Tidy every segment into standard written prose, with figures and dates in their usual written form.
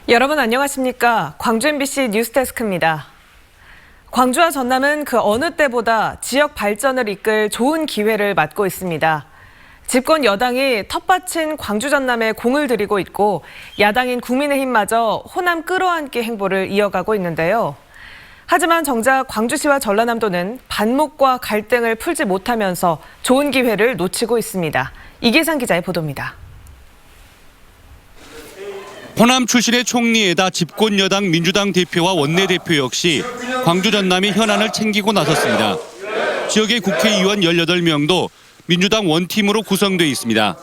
여러분 안녕하십니까? 광주 MBC 뉴스데스크입니다. 광주와 전남은 그 어느 때보다 지역 발전을 이끌 좋은 기회를 맞고 있습니다. 집권 여당이 텃밭인 광주 전남에 공을 들이고 있고 야당인 국민의힘마저 호남 끌어안기 행보를 이어가고 있는데요. 하지만 정작 광주시와 전라남도는 반목과 갈등을 풀지 못하면서 좋은 기회를 놓치고 있습니다. 이계상 기자의 보도입니다. 호남 출신의 총리에다 집권 여당 민주당 대표와 원내대표 역시 광주 전남이 현안을 챙기고 나섰습니다. 지역의 국회의원 18명도 민주당 원팀으로 구성돼 있습니다.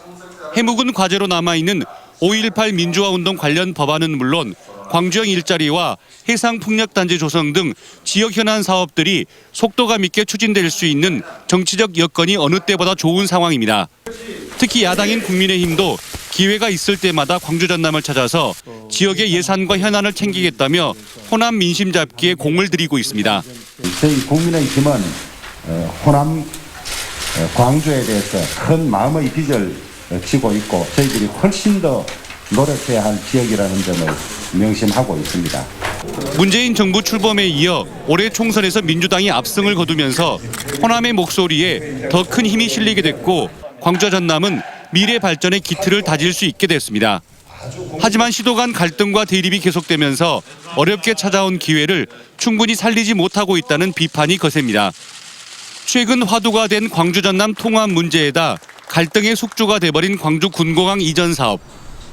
해묵은 과제로 남아있는 5.18 민주화운동 관련 법안은 물론 광주형 일자리와 해상풍력단지 조성 등 지역 현안 사업들이 속도감 있게 추진될 수 있는 정치적 여건이 어느 때보다 좋은 상황입니다. 특히 야당인 국민의힘도 기회가 있을 때마다 광주 전남을 찾아서 지역의 예산과 현안을 챙기겠다며 호남 민심 잡기에 공을 들이고 있습니다. 저희 국민의힘은 호남 광주에 대해서 큰 마음의 빚을 지고 있고 저희들이 훨씬 더 노력해야 할 지역이라는 점을 명심하고 있습니다. 문재인 정부 출범에 이어 올해 총선에서 민주당이 압승을 거두면서 호남의 목소리에 더 큰 힘이 실리게 됐고 광주 전남은 미래 발전의 기틀을 다질 수 있게 됐습니다. 하지만 시도 간 갈등과 대립이 계속되면서 어렵게 찾아온 기회를 충분히 살리지 못하고 있다는 비판이 거셉니다. 최근 화두가 된 광주 전남 통합 문제에다 갈등의 숙주가 돼버린 광주 군공항 이전 사업.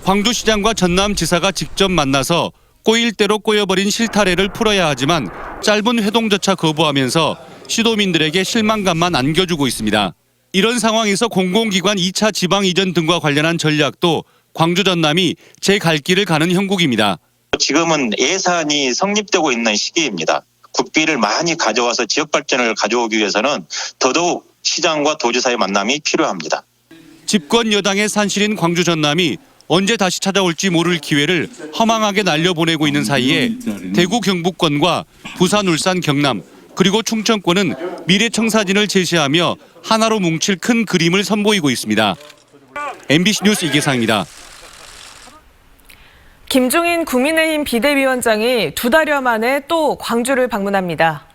광주시장과 전남지사가 직접 만나서 꼬일 대로 꼬여버린 실타래를 풀어야 하지만 짧은 회동조차 거부하면서 시도민들에게 실망감만 안겨주고 있습니다. 이런 상황에서 공공기관 2차 지방 이전 등과 관련한 전략도 광주 전남이 제 갈 길을 가는 형국입니다. 지금은 예산이 성립되고 있는 시기입니다. 국비를 많이 가져와서 지역 발전을 가져오기 위해서는 더더욱 시장과 도지사의 만남이 필요합니다. 집권 여당의 산실인 광주 전남이 언제 다시 찾아올지 모를 기회를 허망하게 날려보내고 있는 사이에 대구 경북권과 부산, 울산, 경남 그리고 충청권은 미래청사진을 제시하며 하나로 뭉칠 큰 그림을 선보이고 있습니다. MBC 뉴스 이계상입니다. 김종인 국민의힘 비대위원장이 2달여 만에 또 광주를 방문합니다.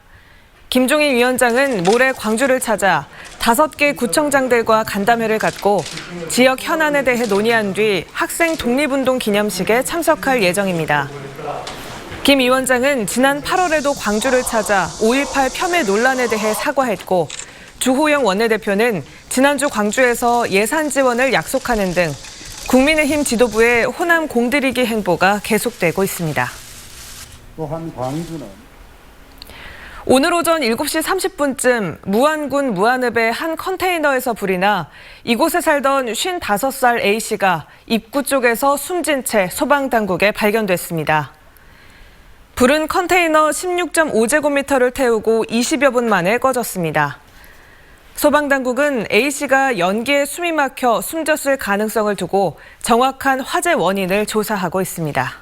김종인 위원장은 모레 광주를 찾아 5개 구청장들과 간담회를 갖고 지역 현안에 대해 논의한 뒤 학생 독립운동 기념식에 참석할 예정입니다. 김 위원장은 지난 8월에도 광주를 찾아 5.18 폄훼 논란에 대해 사과했고 주호영 원내대표는 지난주 광주에서 예산 지원을 약속하는 등 국민의힘 지도부의 호남 공들이기 행보가 계속되고 있습니다. 또한 광주는 오늘 오전 7시 30분쯤 무안군 무안읍의 한 컨테이너에서 불이 나 이곳에 살던 55살 A씨가 입구 쪽에서 숨진 채 소방당국에 발견됐습니다. 불은 컨테이너 16.5제곱미터를 태우고 20여 분 만에 꺼졌습니다. 소방당국은 A씨가 연기에 숨이 막혀 숨졌을 가능성을 두고 정확한 화재 원인을 조사하고 있습니다.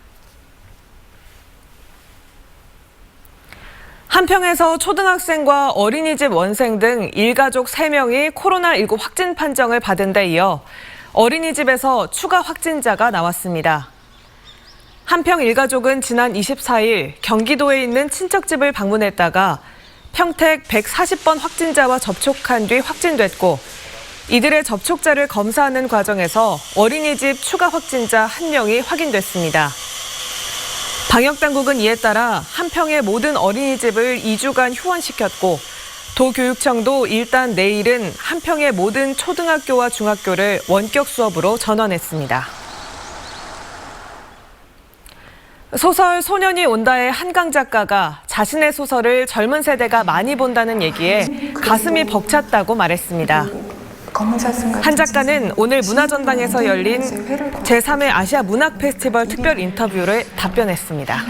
한평에서 초등학생과 어린이집 원생 등 일가족 3명이 코로나19 확진 판정을 받은 데 이어 어린이집에서 추가 확진자가 나왔습니다. 한평 일가족은 지난 24일 경기도에 있는 친척집을 방문했다가 평택 140번 확진자와 접촉한 뒤 확진됐고 이들의 접촉자를 검사하는 과정에서 어린이집 추가 확진자 1명이 확인됐습니다. 방역당국은 이에 따라 한평의 모든 어린이집을 2주간 휴원시켰고 도교육청도 일단 내일은 한평의 모든 초등학교와 중학교를 원격 수업으로 전환했습니다. 소설 소년이 온다의 한강 작가가 자신의 소설을 젊은 세대가 많이 본다는 얘기에 가슴이 벅찼다고 말했습니다. 한 작가는 오늘 문화전당에서 열린 제3회 아시아 문학 페스티벌 특별 인터뷰에 답변했습니다.